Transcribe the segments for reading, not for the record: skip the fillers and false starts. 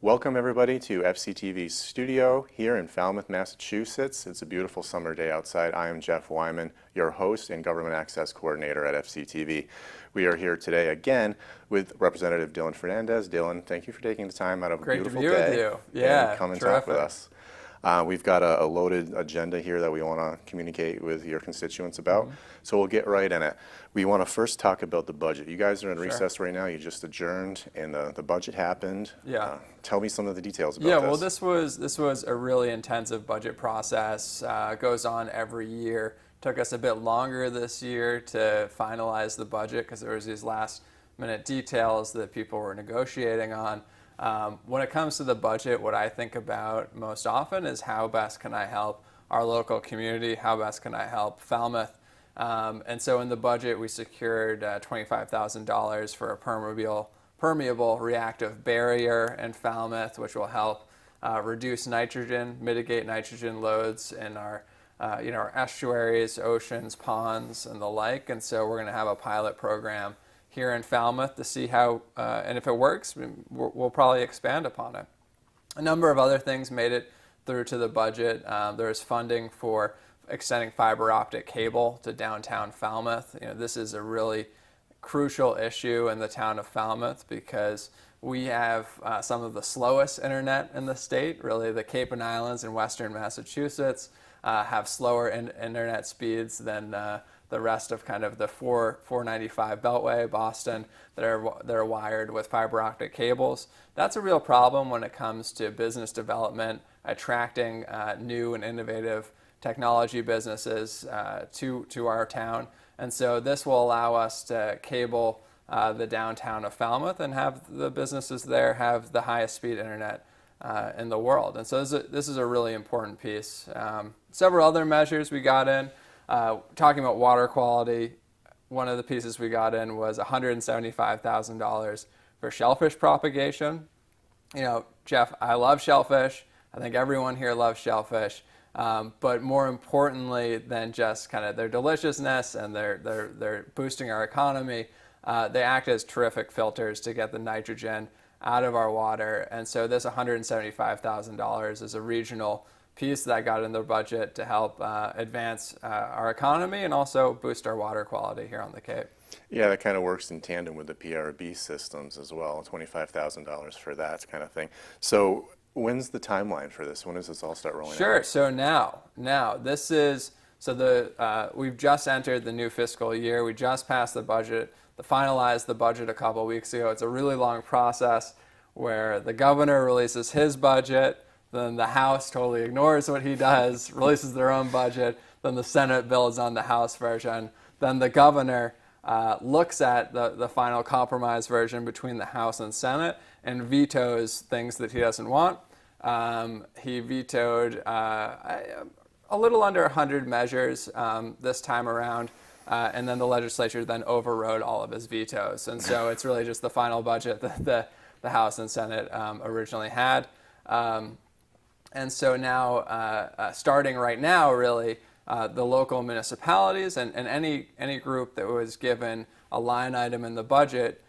Welcome everybody to FCTV's studio here in Falmouth, Massachusetts. It's a beautiful summer day outside. I am Jeff Wyman, your host and Government Access Coordinator at FCTV. We are here today again with Representative Dylan Fernandes. Dylan, thank you for taking the time out of a beautiful day. Great to be with you. Yeah, and come and terrific. talk with us. We've got a loaded agenda here that we want to communicate with your constituents about, so we'll get right in it. We want to first talk about the budget. You guys are in recess right now. You just adjourned, and the budget happened. Yeah. Tell me some of the details about this. Yeah, well, this was a really intensive budget process. Goes on every year. Took us a bit longer this year to finalize the budget because there was these last-minute details that people were negotiating on. When it comes to the budget, what I think about most often is how best can I help our local community, how best can I help Falmouth. And so in the budget, we secured $25,000 for a permeable reactive barrier in Falmouth, which will help reduce nitrogen, mitigate nitrogen loads in our estuaries, oceans, ponds, and the like. And so we're going to have a pilot program here in Falmouth to see how, and if it works, we'll probably expand upon it. A number of other things made it through to the budget. There's funding for extending fiber optic cable to downtown Falmouth. This is a really crucial issue in the town of Falmouth because we have some of the slowest internet in the state. Really, the Cape and Islands in western Massachusetts have slower internet speeds than the rest of kind of the 495 Beltway, Boston, that are wired with fiber optic cables. That's a real problem when it comes to business development, attracting new and innovative technology businesses to our town. And so this will allow us to cable the downtown of Falmouth and have the businesses there have the highest speed internet in the world. And so this is a really important piece. Several other measures we got in. Talking about water quality, one of the pieces we got in was $175,000 for shellfish propagation. Jeff, I love shellfish. I think everyone here loves shellfish. But more importantly than just kind of their deliciousness and they're boosting our economy, they act as terrific filters to get the nitrogen out of our water. And so this $175,000 is a regional piece that got in the budget to help advance our economy and also boost our water quality here on the Cape. Yeah, that kind of works in tandem with the PRB systems as well, $25,000 for that kind of thing. So when's the timeline for this? When does this all start rolling out? Sure. So now this is, we've just entered the new fiscal year. We just passed the budget, finalized the budget a couple weeks ago. It's a really long process where the governor releases his budget, then the House totally ignores what he does, releases their own budget, then the Senate builds on the House version, then the governor looks at the final compromise version between the House and Senate and vetoes things that he doesn't want. He vetoed a little under 100 measures this time around, and then the legislature then overrode all of his vetoes. And so it's really just the final budget that the House and Senate originally had. And so now, starting right now, really, the local municipalities and any group that was given a line item in the budget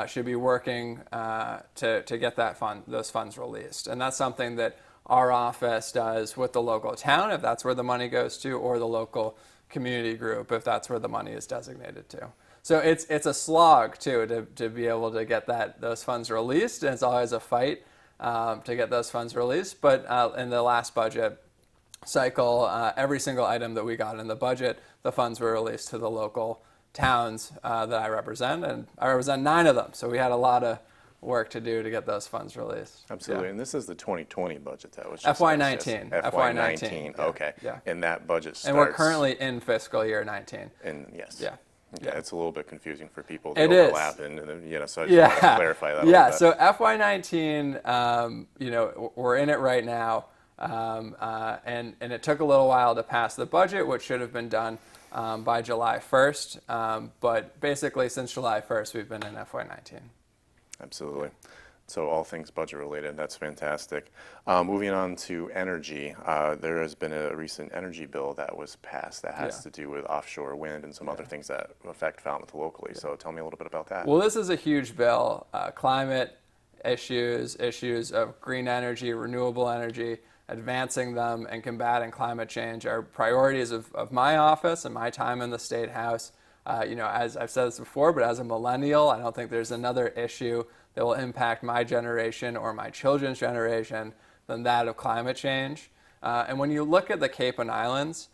should be working to get those funds released. And that's something that our office does with the local town, if that's where the money goes to, or the local community group, if that's where the money is designated to. So it's a slog, too, to be able to get those funds released, and it's always a fight to get those funds released. But in the last budget cycle, every single item that we got in the budget, the funds were released to the local towns that I represent, and I represent 9 of them. So we had a lot of work to do to get those funds released. Absolutely, and this is the 2020 budget that was just FY19. FY19, yeah. okay. Yeah. And that budget starts... And we're currently in fiscal year 19. Yes. Yeah. Okay, yeah. It's a little bit confusing for people. It overlap is. And so I just want to clarify that a little bit. So FY19, we're in it right now, and it took a little while to pass the budget, which should have been done by July 1st. But basically, since July 1st, we've been in FY19. Absolutely. So all things budget related, that's fantastic. Moving on to energy, there has been a recent energy bill that was passed that has to do with offshore wind and some other things that affect Falmouth locally. So tell me a little bit about that. Well, this is a huge bill. Climate issues of green energy, renewable energy, advancing them, and combating climate change are priorities of my office and my time in the State House. As I've said this before, but as a millennial, I don't think there's another issue that will impact my generation or my children's generation than that of climate change. And when you look at the Cape and Islands,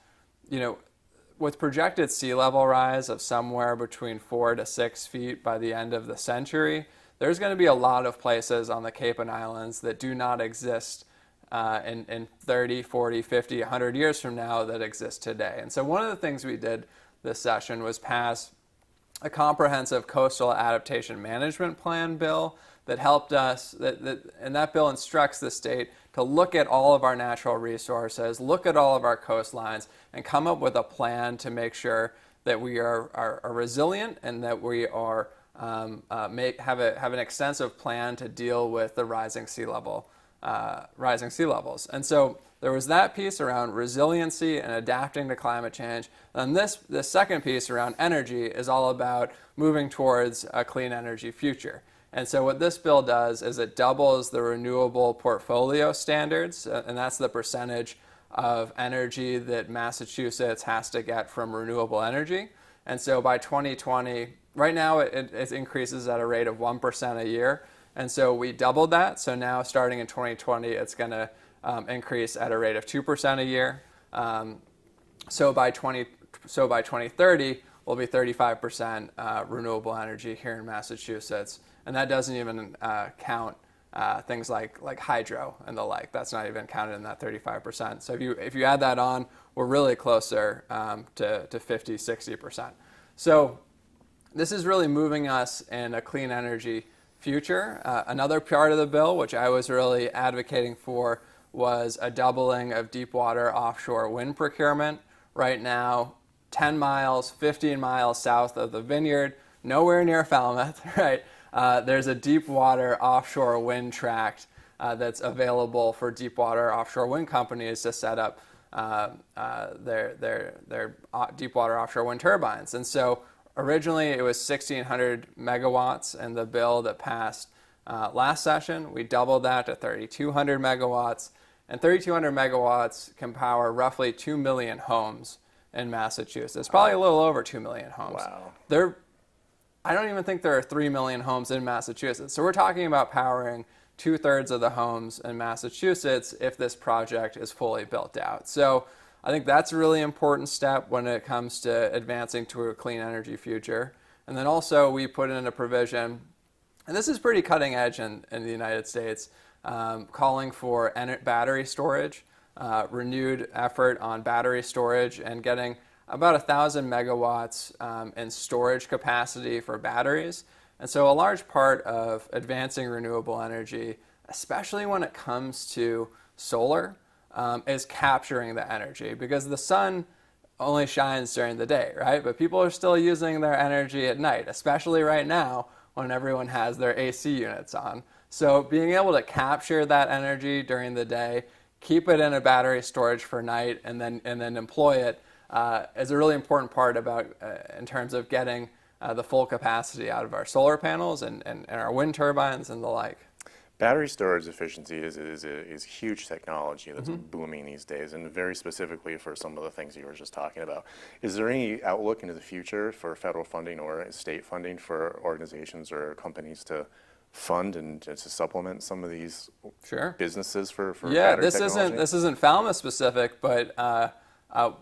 with projected sea level rise of somewhere between 4 to 6 feet by the end of the century, there's going to be a lot of places on the Cape and Islands that do not exist in 30, 40, 50, 100 years from now that exist today. And so one of the things we did this session was pass a comprehensive coastal adaptation management plan bill that helped us, and that bill instructs the state to look at all of our natural resources, look at all of our coastlines, and come up with a plan to make sure that we are resilient and that we are have an extensive plan to deal with the rising sea levels. And so there was that piece around resiliency and adapting to climate change. And the second piece around energy is all about moving towards a clean energy future. And so what this bill does is it doubles the renewable portfolio standards, and that's the percentage of energy that Massachusetts has to get from renewable energy. And so by 2020, right now it increases at a rate of 1% a year. And so we doubled that. So now starting in 2020, it's going to increase at a rate of 2% a year. So by 2030, we'll be 35% renewable energy here in Massachusetts. And that doesn't even count things like hydro and the like. That's not even counted in that 35%. So if you add that on, we're really closer to 50, 60%. So this is really moving us in a clean energy future. Another part of the bill, which I was really advocating for, was a doubling of Deepwater offshore wind procurement. Right now, 10 miles, 15 miles south of the Vineyard, nowhere near Falmouth, right? There's a Deepwater offshore wind tract that's available for Deepwater offshore wind companies to set up their Deepwater offshore wind turbines. And so originally it was 1,600 megawatts in the bill that passed last session. We doubled that to 3,200 megawatts. And 3,200 megawatts can power roughly 2 million homes in Massachusetts. Probably a little over 2 million homes. Wow. I don't even think there are 3 million homes in Massachusetts. So we're talking about powering 2/3 of the homes in Massachusetts if this project is fully built out. So I think that's a really important step when it comes to advancing to a clean energy future. And then also we put in a provision, and this is pretty cutting edge in the United States, calling for battery storage, renewed effort on battery storage, and getting about 1,000 megawatts in storage capacity for batteries. And so a large part of advancing renewable energy, especially when it comes to solar, is capturing the energy, because the sun only shines during the day, right? But people are still using their energy at night, especially right now when everyone has their AC units on. So being able to capture that energy during the day, keep it in a battery storage for night, and then employ it is a really important part in terms of getting the full capacity out of our solar panels and our wind turbines and the like. Battery storage efficiency is huge technology that's booming these days, and very specifically for some of the things you were just talking about. Is there any outlook into the future for federal funding or state funding for organizations or companies to fund and to supplement some of these businesses for battery technology? This isn't Falmouth specific, but I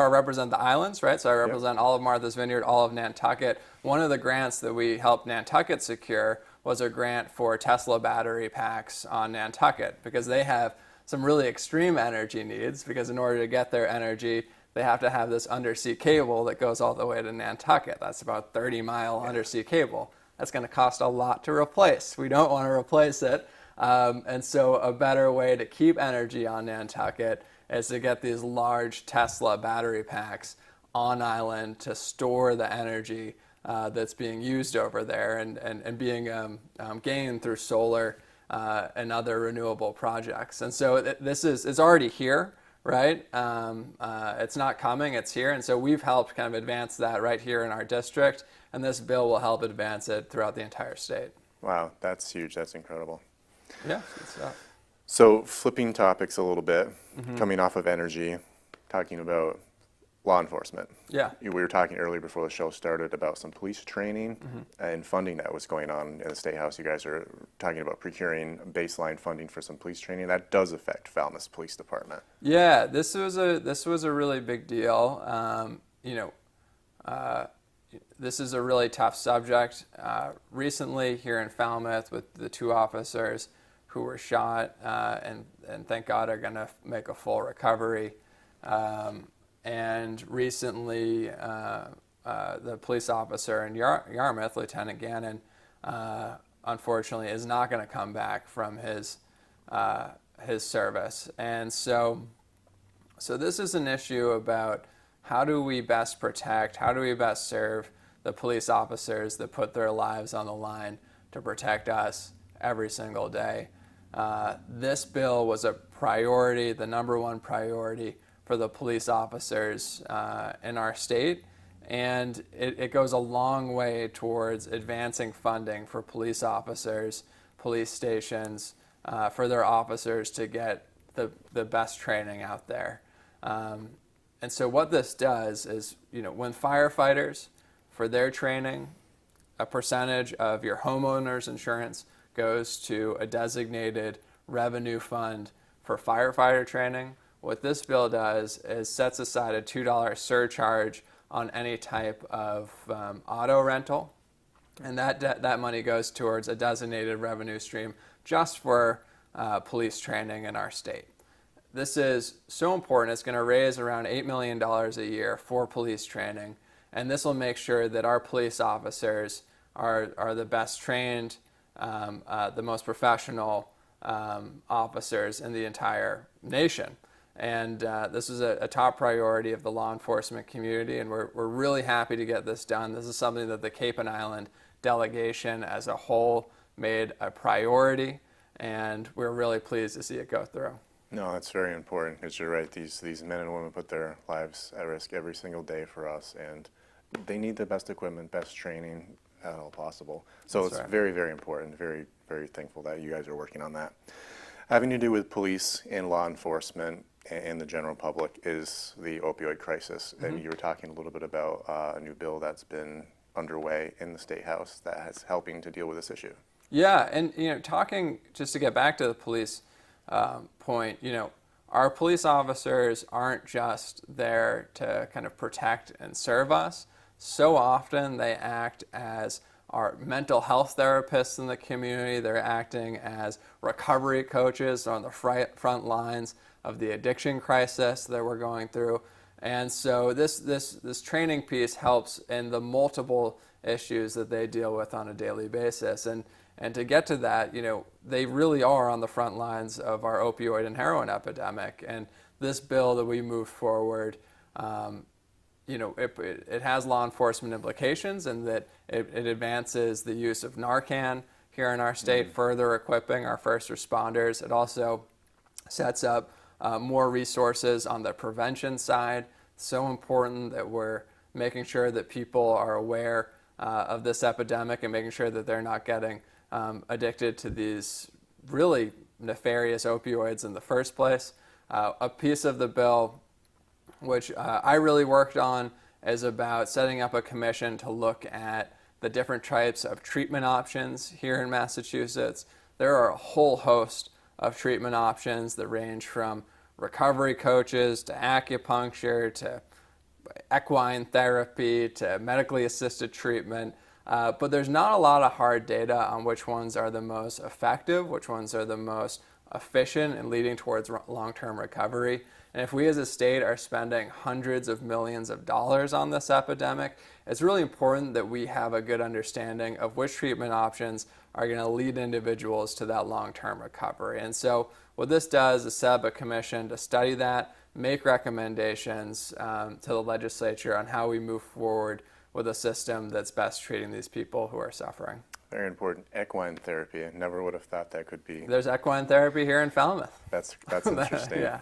represent the islands, right? So I represent all of Martha's Vineyard, all of Nantucket. One of the grants that we helped Nantucket secure was a grant for Tesla battery packs on Nantucket, because they have some really extreme energy needs, because in order to get their energy, they have to have this undersea cable that goes all the way to Nantucket. That's about 30-mile undersea cable. That's going to cost a lot to replace. We don't want to replace it. And so a better way to keep energy on Nantucket is to get these large Tesla battery packs on island to store the energy that's being used over there and being gained through solar and other renewable projects. And so it's already here, right? It's not coming, it's here. And so we've helped kind of advance that right here in our district, and this bill will help advance it throughout the entire state. Wow, that's huge. That's incredible. Yeah, good stuff. So flipping topics a little bit, coming off of energy, talking about law enforcement. Yeah. We were talking earlier before the show started about some police training and funding that was going on in the State House. You guys are talking about procuring baseline funding for some police training. That does affect Falmouth Police Department. Yeah, this was a really big deal. This is a really tough subject. Recently here in Falmouth with the 2 officers who were shot and thank God are going to make a full recovery. And recently the police officer in Yarmouth, Lieutenant Gannon, unfortunately is not going to come back from his service. And so this is an issue about how do we best protect, how do we best serve the police officers that put their lives on the line to protect us every single day. This bill was a priority, the number one priority for the police officers in our state, and it goes a long way towards advancing funding for police officers, police stations, for their officers to get the best training out there. And so what this does is, when firefighters, for their training, a percentage of your homeowner's insurance goes to a designated revenue fund for firefighter training. What this bill does is sets aside a $2 surcharge on any type of auto rental, and that money goes towards a designated revenue stream just for police training in our state. This is so important. It's going to raise around $8 million a year for police training, and this will make sure that our police officers are the best trained, the most professional officers in the entire nation. And this is a top priority of the law enforcement community, and we're really happy to get this done. This is something that the Cape and Island delegation as a whole made a priority, and we're really pleased to see it go through. No, that's very important because you're right. These men and women put their lives at risk every single day for us, and they need the best equipment, best training at all possible. So That's it's right. very, very important. Very, very thankful that you guys are working on that. Having to do with police and law enforcement and the general public is the opioid crisis. And you were talking a little bit about a new bill that's been underway in the State House that is helping to deal with this issue. Yeah, and talking just to get back to the police point, our police officers aren't just there to kind of protect and serve us. So often they act as our mental health therapists in the community. They're acting as recovery coaches on the front lines of the addiction crisis that we're going through. And so this training piece helps in the multiple issues that they deal with on a daily basis. And to get to that, they really are on the front lines of our opioid and heroin epidemic. And this bill that we moved forward, it has law enforcement implications in that it advances the use of Narcan here in our state, further equipping our first responders. It also sets up more resources on the prevention side. So important that we're making sure that people are aware of this epidemic and making sure that they're not getting addicted to these really nefarious opioids in the first place. A piece of the bill which I really worked on is about setting up a commission to look at the different types of treatment options here in Massachusetts. There are a whole host of treatment options that range from recovery coaches to acupuncture to equine therapy to medically assisted treatment. But there's not a lot of hard data on which ones are the most effective, which ones are the most efficient in leading towards long-term recovery. And if we as a state are spending hundreds of millions of dollars on this epidemic, it's really important that we have a good understanding of which treatment options are going to lead individuals to that long-term recovery. And so what this does is set up a commission to study that, make recommendations to the legislature on how we move forward with a system that's best treating these people who are suffering. Very important. Equine therapy. I never would have thought that could be. There's equine therapy here in Falmouth. That's interesting. Yeah,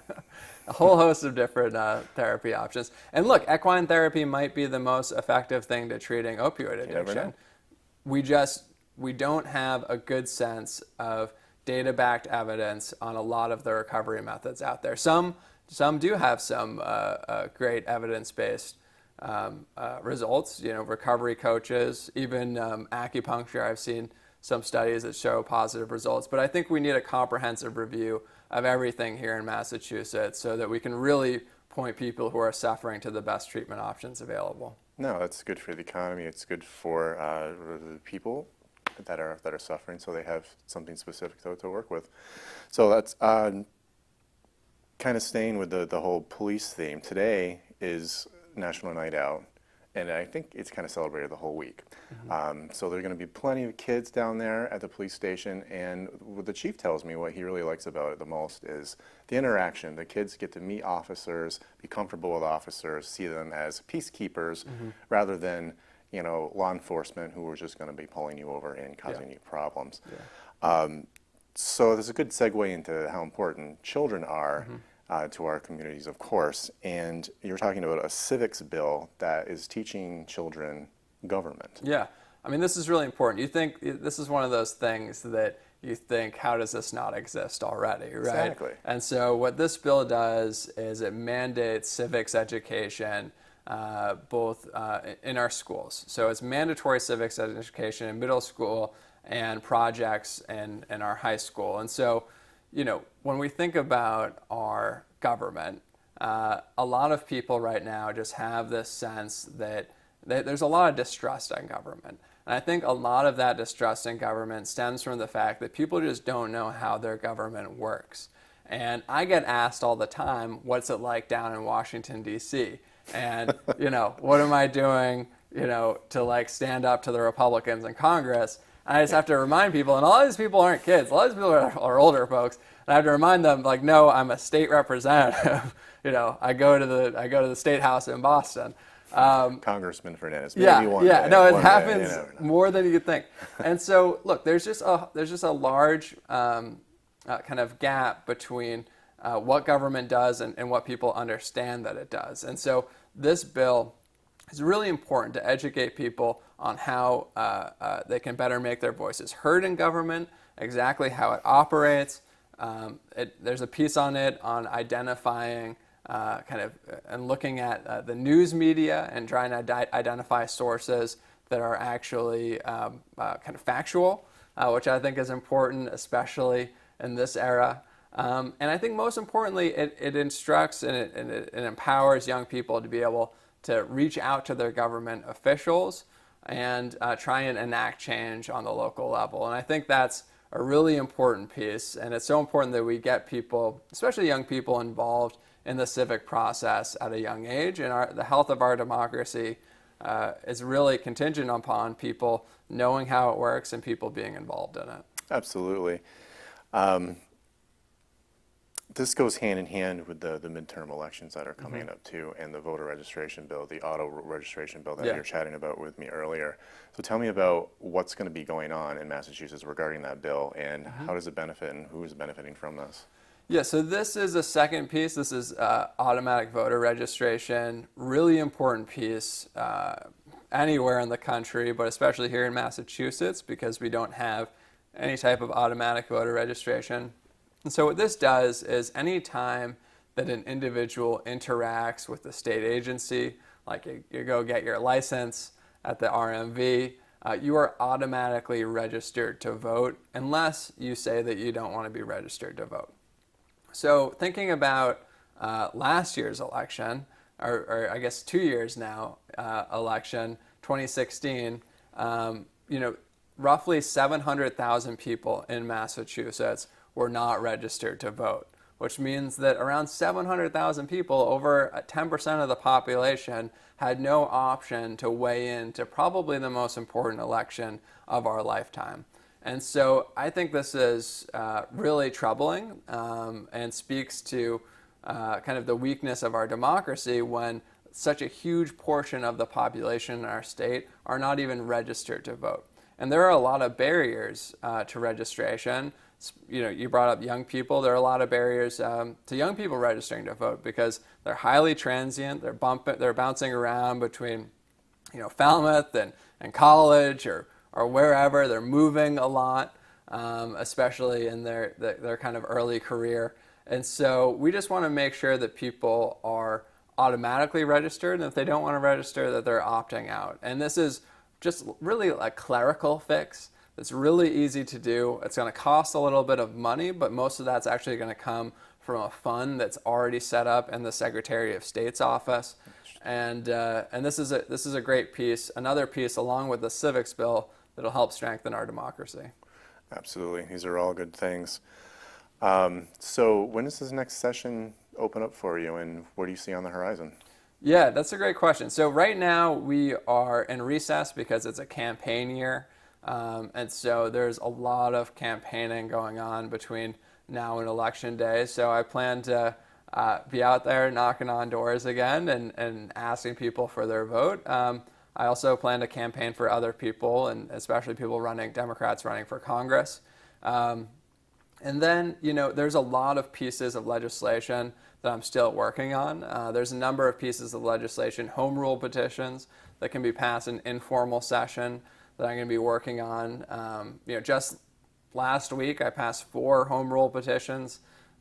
a whole host of different therapy options. And look, equine therapy might be the most effective thing to treating opioid You never addiction. know. We just we don't have a good sense of data-backed evidence on a lot of the recovery methods out there. Some do have some great evidence-based results. Recovery coaches, even acupuncture. I've seen some studies that show positive results. But I think we need a comprehensive review of everything here in Massachusetts so that we can really point people who are suffering to the best treatment options available. No, that's good for the economy. It's good for the people that are suffering, so they have something specific to work with. So that's kind of staying with the whole police theme. Today is National Night Out, and I think it's kind of celebrated the whole week. So there are going to be plenty of kids down there at the police station, and what the chief tells me what he really likes about it the most is the interaction. The kids get to meet officers, be comfortable with officers, see them as peacekeepers rather than law enforcement who are just going to be pulling you over and causing you problems. So there's a good segue into how important children are to our communities, of course. And you're talking about a civics bill that is teaching children government. Yeah. I mean, this is really important. You think this is one of those things that you think, how does this not exist already, right? Exactly. And so what this bill does is it mandates civics education both in our schools. So it's mandatory civics education in middle school and projects in our high school. And so, when we think about our government, a lot of people right now just have this sense that there's a lot of distrust in government. And I think a lot of that distrust in government stems from the fact that people just don't know how their government works. And I get asked all the time, what's it like down in Washington, D.C.? And, what am I doing, to stand up to the Republicans in Congress? And I just have to remind people, and a lot of these people aren't kids, a lot of these people are older folks, and I have to remind them, no, I'm a state representative. I go to the state house in Boston. Congressman Fernandes, maybe one day, no, it one happens day, more than you could think. And so, look, there's just a large kind of gap between what government does and what people understand that it does. And so this bill is really important to educate people on how they can better make their voices heard in government, exactly how it operates. There's a piece on it on identifying and looking at the news media and trying to identify sources that are actually kind of factual, which I think is important, especially in this era. And I think most importantly, it instructs and it empowers young people to be able to reach out to their government officials and try and enact change on the local level. And I think that's a really important piece. And it's so important that we get people, especially young people, involved in the civic process at a young age. And the health of our democracy is really contingent upon people knowing how it works and people being involved in it. Absolutely. This goes hand in hand with the midterm elections that are coming up too, and the voter registration bill, the auto registration bill that you were chatting about with me earlier. So tell me about what's going to be going on in Massachusetts regarding that bill, and how does it benefit, and who is benefiting from this? Yeah, so this is a second piece. This is automatic voter registration, really important piece anywhere in the country, but especially here in Massachusetts because we don't have any type of automatic voter registration. And so what this does is any time that an individual interacts with the state agency, like you go get your license at the RMV, you are automatically registered to vote unless you say that you don't want to be registered to vote. So thinking about last year's election, or I guess 2 years now, election, 2016, roughly 700,000 people in Massachusetts were not registered to vote, which means that around 700,000 people, over 10% of the population, had no option to weigh in to probably the most important election of our lifetime. And so I think this is really troubling and speaks to kind of the weakness of our democracy when such a huge portion of the population in our state are not even registered to vote. And there are a lot of barriers to registration. You brought up young people. There are a lot of barriers to young people registering to vote because they're highly transient. They're bouncing around between, Falmouth and college or or wherever. They're moving a lot, especially in their kind of early career. And so we just want to make sure that people are automatically registered, and if they don't want to register, that they're opting out. And this is just really a clerical fix. It's really easy to do. It's going to cost a little bit of money, but most of that's actually going to come from a fund that's already set up in the Secretary of State's office. And this is a great piece, another piece along with the civics bill that'll help strengthen our democracy. Absolutely. These are all good things. So when does this next session open up for you, and what do you see on the horizon? Yeah, that's a great question. So right now we are in recess because it's a campaign year. And so there's a lot of campaigning going on between now and election day. So I plan to be out there knocking on doors again and asking people for their vote. I also plan to campaign for other people, and especially Democrats running for Congress. And then, there's a lot of pieces of legislation that I'm still working on. There's a number of pieces of legislation, home rule petitions that can be passed in informal session that I'm going to be working on. Just last week I passed 4 home rule petitions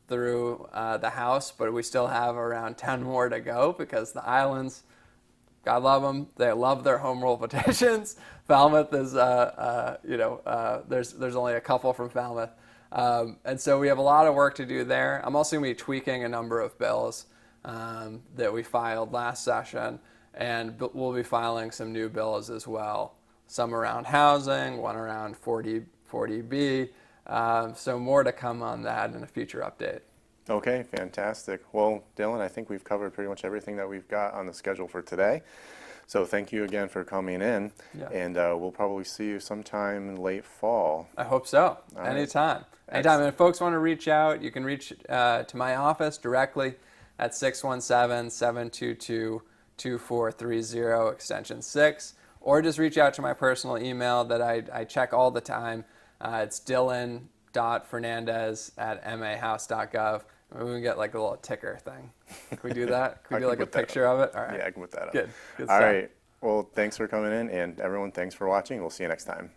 through the House, but we still have around 10 more to go because the islands, God love them, they love their home rule petitions. Falmouth is, there's only a couple from Falmouth. And so we have a lot of work to do there. I'm also going to be tweaking a number of bills that we filed last session, and we'll be filing some new bills as well. Some around housing, one around 40B. So more to come on that in a future update. Okay, fantastic. Well, Dylan, I think we've covered pretty much everything that we've got on the schedule for today. So thank you again for coming in, and we'll probably see you sometime in late fall. I hope so. All Anytime. Right. Anytime. And if folks want to reach out, you can reach to my office directly at 617-722-2430, extension 6, or just reach out to my personal email that I check all the time. It's dylan.fernandes@mahouse.gov. Maybe we can get like a little ticker thing. Can we do that? Can we do like a picture of it? All right. Yeah, I can put that up. Good All stuff. right. Well, thanks for coming in, and everyone, thanks for watching. We'll see you next time.